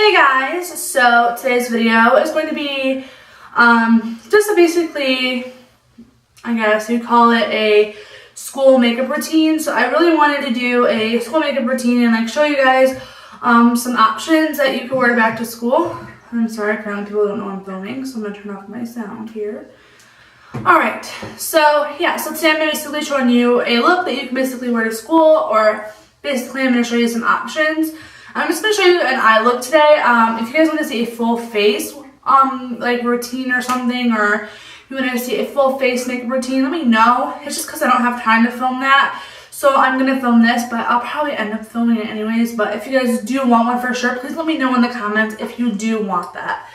Hey guys, so today's video is going to be just basically, I guess you'd call it a school makeup routine. So I really wanted to do a school makeup routine and like show you guys some options that you can wear back to school. I'm sorry, apparently people don't know I'm filming, so I'm going to turn off my sound here. Alright, so yeah, so today I'm basically showing you a look that you can basically wear to school, or basically I'm going to show you some options. I'm just going to show you an eye look today. If you guys want to see a full face like routine or something, or you want to see a full face makeup routine, let me know. It's just because I don't have time to film that. So I'm going to film this, but I'll probably end up filming it anyways. But if you guys do want one for sure, please let me know in the comments if you do want that.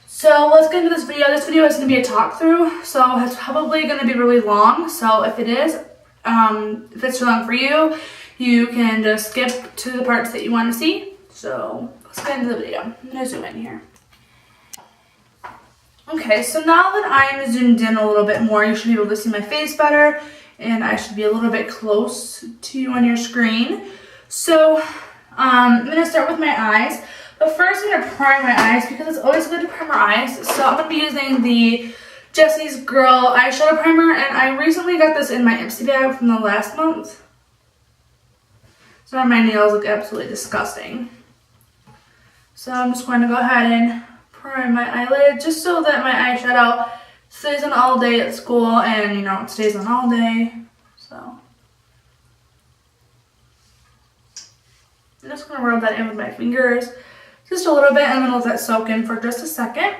So let's get into this video. This video is going to be a talk through, so it's probably going to be really long. So if it is, if it's too long for you, you can just skip to the parts that you want to see. So let's get into the video. I'm going to zoom in here. Okay, so now that I'm zoomed in a little bit more, you should be able to see my face better, and I should be a little bit close to you on your screen. So I'm going to start with my eyes. But first I'm going to prime my eyes because it's always good to prime our eyes. So I'm going to be using the Jessie's Girl eyeshadow primer, and I recently got this in my Ipsy bag from the last month. So my nails look absolutely disgusting. So I'm just going to go ahead and prime my eyelid just so that my eyeshadow stays on all day at school, and you know, it stays on all day. So I'm just going to rub that in with my fingers just a little bit, and then let that soak in for just a second.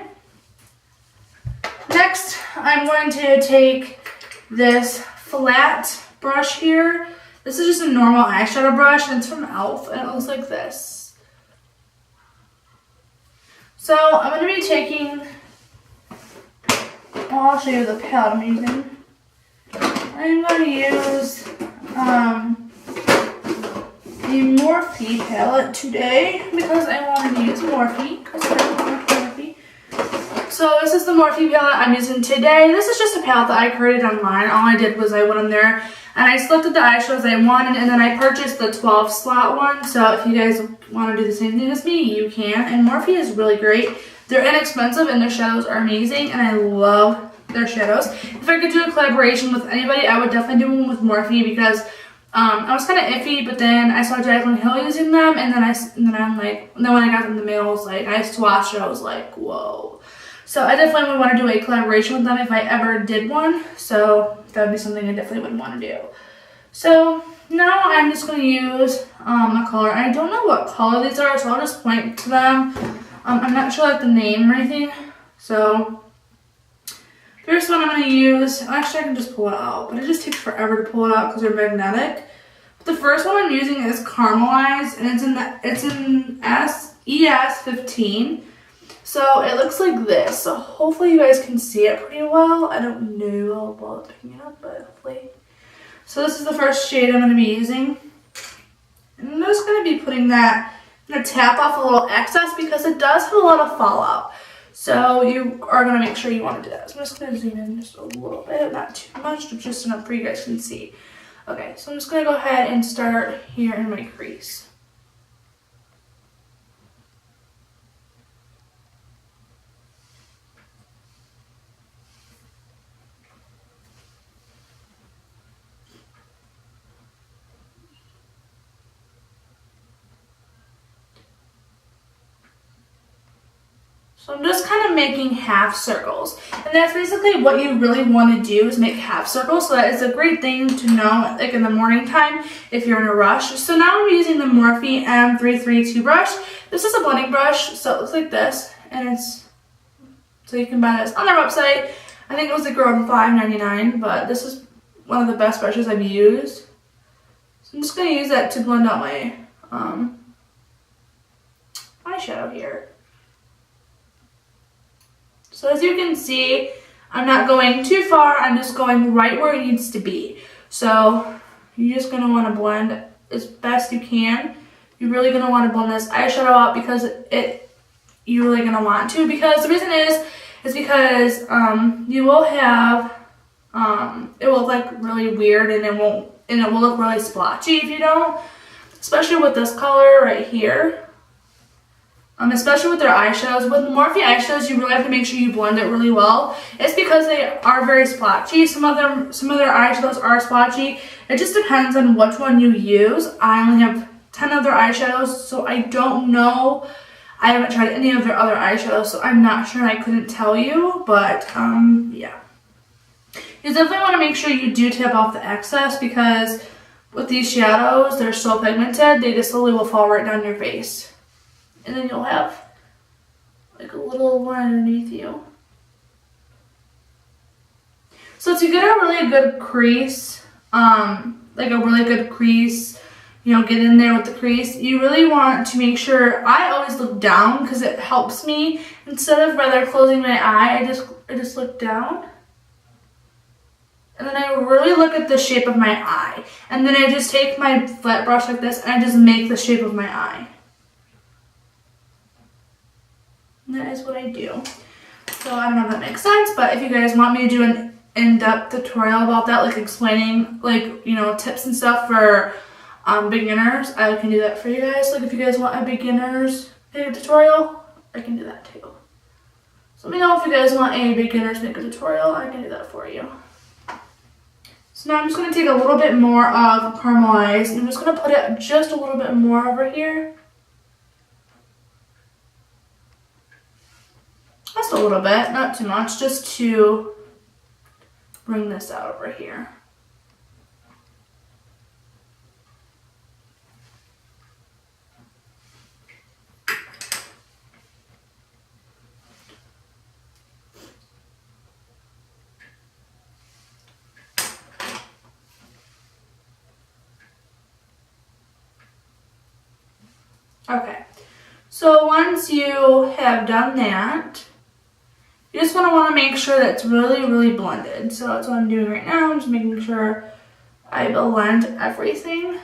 Next, I'm going to take this flat brush here. This is just a normal eyeshadow brush, and it's from e.l.f. and it looks like this. So I'm going to be taking, I'll show you the palette I'm using. I'm going to use the Morphe palette today because I wanted to use Morphe. So this is the Morphe palette I'm using today. This is just a palette that I created online. All I did was I went in there and I selected the eyeshadows I wanted, and then I purchased the 12 slot one. So if you guys want to do the same thing as me, you can. And Morphe is really great. They're inexpensive and their shadows are amazing, and I love their shadows. If I could do a collaboration with anybody, I would definitely do one with Morphe because I was kind of iffy, but then I saw Jaclyn Hill using them, and then then when I got them in the mail, I was like, I swatched it, I was like, whoa. So I definitely would want to do a collaboration with them if I ever did one. So that would be something I definitely would want to do. So now I'm just going to use a color. I don't know what color these are, so I'll just point to them. I'm not sure like the name or anything. So first one I'm going to use, actually I can just pull it out, but it just takes forever to pull it out because they're magnetic. But the first one I'm using is Caramelized, and it's in ES15. So it looks like this. So hopefully you guys can see it pretty well. I don't know how well it's picking it up, but hopefully. So this is the first shade I'm going to be using. And I'm just going to be putting that, I'm going to tap off a little excess because it does have a lot of fallout. So you are going to make sure you want to do that. So I'm just going to zoom in just a little bit, not too much, but just enough for you guys can see. Okay, so I'm just going to go ahead and start here in my crease. So I'm just kind of making half circles. And that's basically what you really want to do, is make half circles. So that is a great thing to know like in the morning time if you're in a rush. So now I'm using the Morphe M332 brush. This is a blending brush, so it looks like this. And it's, so you can buy this on their website. I think it was like around $5.99, but this is one of the best brushes I've used. So I'm just going to use that to blend out my eyeshadow here. So as you can see, I'm not going too far, I'm just going right where it needs to be. So you're just going to want to blend as best you can. You're really going to want to blend this eyeshadow out because you're really going to want to. Because the reason is because you will have, it will look like really weird, and it will look really splotchy if you don't. Especially with this color right here. especially with their eyeshadows. With Morphe eyeshadows, you really have to make sure you blend it really well. It's because they are very splotchy. Some of their eyeshadows are splotchy. It just depends on which one you use. I only have 10 of their eyeshadows, so I don't know. I haven't tried any of their other eyeshadows, so I'm not sure and I couldn't tell you, but yeah. You definitely want to make sure you do tap off the excess because with these shadows, they're so pigmented, they just slowly will fall right down your face. And then you'll have like a little one underneath you. So to get a really good crease, you know, get in there with the crease, you really want to make sure, I always look down because it helps me. Instead of rather closing my eye, I just look down. And then I really look at the shape of my eye. And then I just take my flat brush like this and I just make the shape of my eye. And that is what I do. So I don't know if that makes sense, but if you guys want me to do an in-depth tutorial about that, like explaining like, you know, tips and stuff for beginners, I can do that for you guys. Like if you guys want a beginner's makeup tutorial, I can do that too. So let me know if you guys want a beginner's makeup tutorial, I can do that for you. So now I'm just going to take a little bit more of Caramelize and I'm just going to put it just a little bit more over here. Just a little bit, not too much, just to bring this out over here. Okay, so once you have done that, you just want to make sure that it's really, really blended. So that's what I'm doing right now. I'm just making sure I blend everything.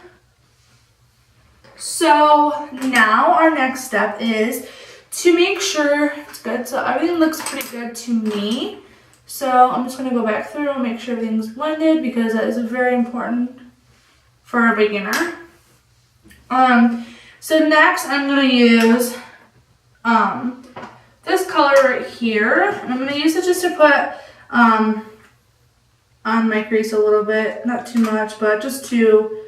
So now our next step is to make sure it's good. So everything looks pretty good to me. So I'm just going to go back through and make sure everything's blended because that is very important for a beginner. So next I'm going to use this color right here, and I'm going to use it just to put on my crease a little bit, not too much, but just to, you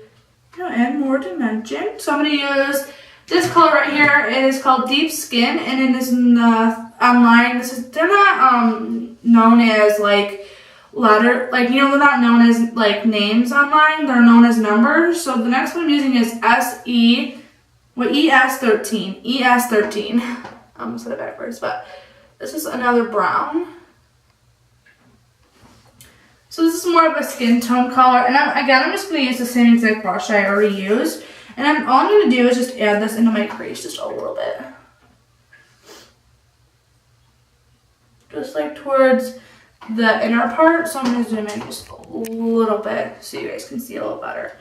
know, add more dimension. So I'm going to use this color right here. It is called Deep Skin, and it is in the online. They're not known as like letter, like, you know, they're not known as like names online. They're known as numbers. So the next one I'm using is ES13. ES13. I almost said it backwards, but this is another brown. So this is more of a skin tone color, and I'm just going to use the same exact brush I already used, and all I'm going to do is just add this into my crease just a little bit. Just like towards the inner part, so I'm going to zoom in just a little bit so you guys can see a little better.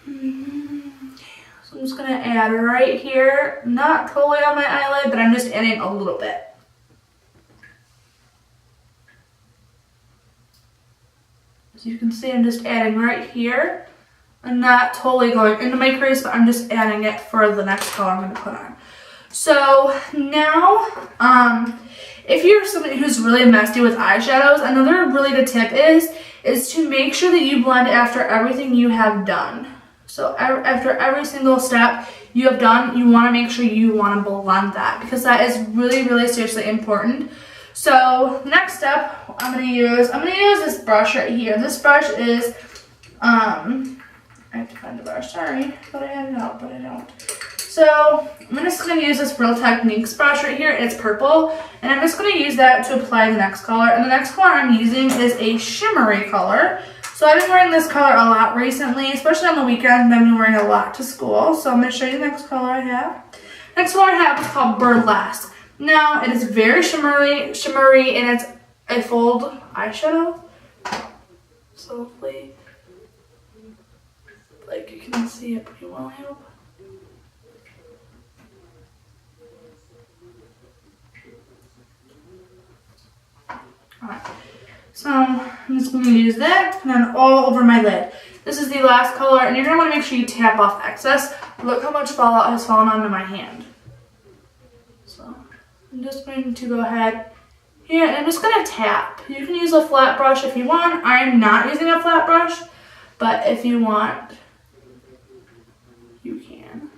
So I'm just going to add right here, not totally on my eyelid, but I'm just adding a little bit. So you can see I'm just adding right here. I'm not totally going into my crease, but I'm just adding it for the next color I'm going to put on. So now, if you're somebody who's really messy with eyeshadows, another really good tip is to make sure that you blend after everything you have done. So after every single step you have done, you want to make sure you want to blend that because that is really, really seriously important. So the next step I'm going to use this brush right here. This brush is, I have to find the brush, sorry, but I had it out, but I don't. So I'm just going to use this Real Techniques brush right here. It's purple, and I'm just going to use that to apply the next color. And the next color I'm using is a shimmery color. So I've been wearing this color a lot recently, especially on the weekends. I've been wearing it a lot to school. So I'm going to show you the next color I have. Next color I have is called Burlesque. Now, it is very shimmery, and it's a fold eyeshadow. So hopefully, like, you can see it pretty well, I hope. Alright, so I'm just going to use that and then all over my lid. This is the last color, and you're going to want to make sure you tap off excess. look how much fallout has fallen onto my hand. So I'm just going to go ahead here and I'm just going to tap. You can use a flat brush if you want. I'm not using a flat brush, but if you want, you can.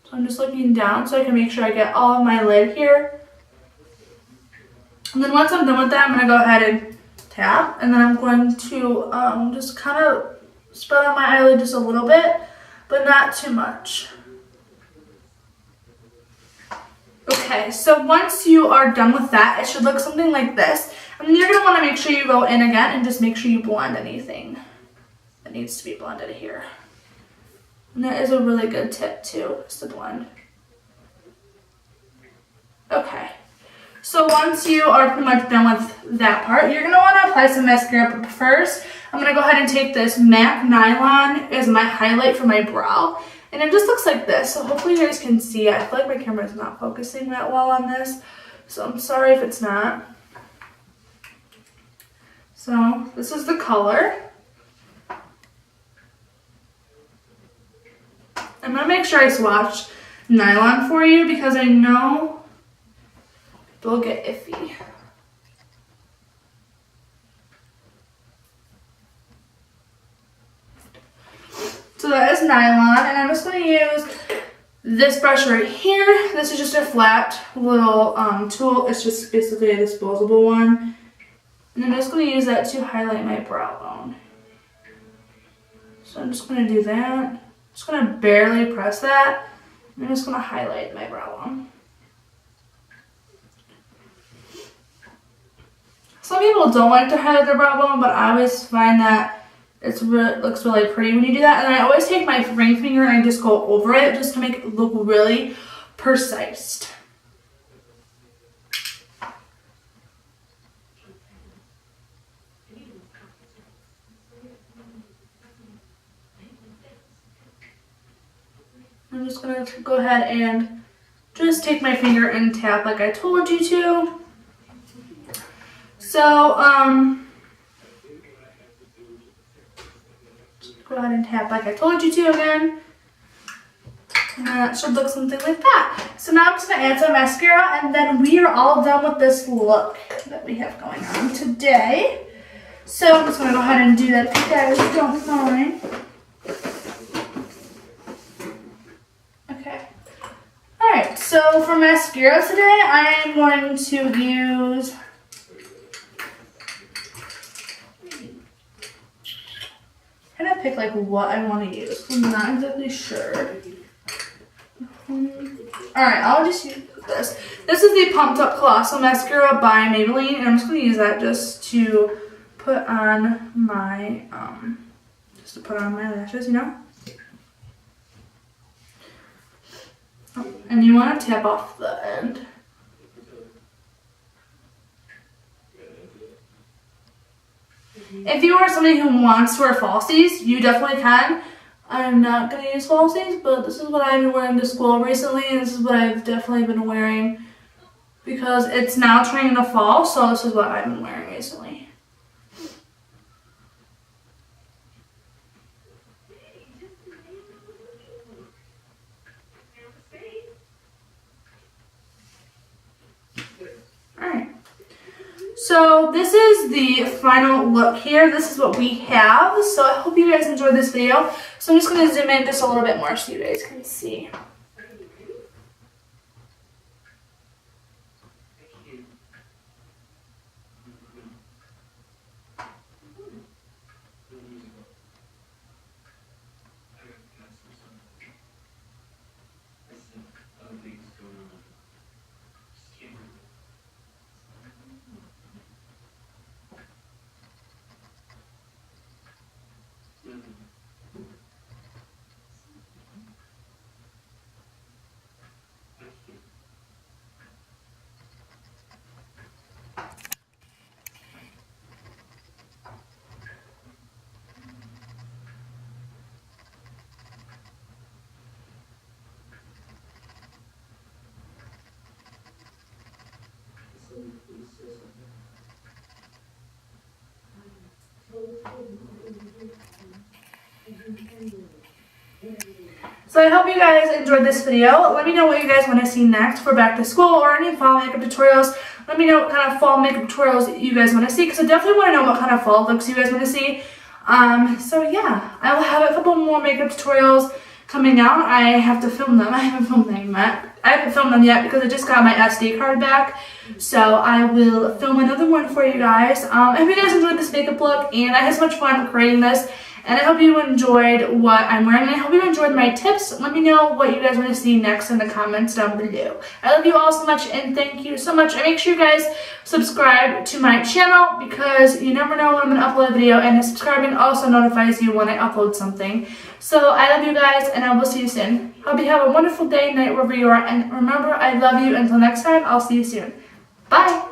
So I'm just looking down so I can make sure I get all of my lid here. And then once I'm done with that, I'm going to go ahead and tap. And then I'm going to just kind of spread out my eyelid just a little bit, but not too much. Okay, so once you are done with that, it should look something like this. And then you're going to want to make sure you go in again and just make sure you blend anything that needs to be blended here. And that is a really good tip too, is to blend. Okay, so once you are pretty much done with that part, you're going to want to apply some mascara. But first, I'm going to go ahead and take this MAC Nylon as my highlight for my brow. And it just looks like this, so hopefully you guys can see. I feel like my camera is not focusing that well on this, so I'm sorry if it's not. So this is the color. I'm going to make sure I swatch nylon for you because I know they'll get iffy. So that is nylon, and I'm just going to use this brush right here. This is just a flat little tool. It's just basically a disposable one. And I'm just going to use that to highlight my brow bone. So I'm just going to do that. I'm just going to barely press that. I'm just going to highlight my brow bone. Some people don't like to highlight their brow bone, but I always find that it looks really pretty when you do that. And I always take my ring finger and I just go over it just to make it look really precise. I'm just going to go ahead and just take my finger and tap like I told you to. So, go ahead and tap like I told you to again. And that should look something like that. So now I'm just going to add some mascara and then we are all done with this look that we have going on today. So I'm just going to go ahead and do that if you guys don't mind. Okay. Alright, so for mascara today, I am going to use I'm gonna pick like what I want to use. I'm not exactly sure. Alright, I'll just use this. This is the Pumped Up Colossal Mascara by Maybelline, and I'm just gonna use that just to put on my lashes, you know? Oh, and you want to tap off the end. If you are somebody who wants to wear falsies, you definitely can. I'm not going to use falsies, but this is what I've been wearing to school recently, and this is what I've definitely been wearing because it's now turning into fall, so this is what I've been wearing recently. Alright. So this is the final look here. This is what we have. So I hope you guys enjoyed this video. So I'm just going to zoom in just a little bit more so you guys can see. So I hope you guys enjoyed this video. Let me know what you guys want to see next for back to school or any fall makeup tutorials. Let me know what kind of fall makeup tutorials you guys want to see, because I definitely want to know what kind of fall looks you guys want to see. So yeah, I will have a couple more makeup tutorials coming out. I have to film them. I haven't filmed them yet. I haven't filmed them yet because I just got my SD card back. So I will film another one for you guys. I hope you guys enjoyed this makeup look, and I had so much fun creating this. And I hope you enjoyed what I'm wearing, and I hope you enjoyed my tips. Let me know what you guys want to see next in the comments down below. I love you all so much, and thank you so much. And make sure you guys subscribe to my channel, because you never know when I'm going to upload a video, and subscribing also notifies you when I upload something. So I love you guys, and I will see you soon. Hope you have a wonderful day, night, wherever you are. And remember, I love you. Until next time, I'll see you soon. Bye!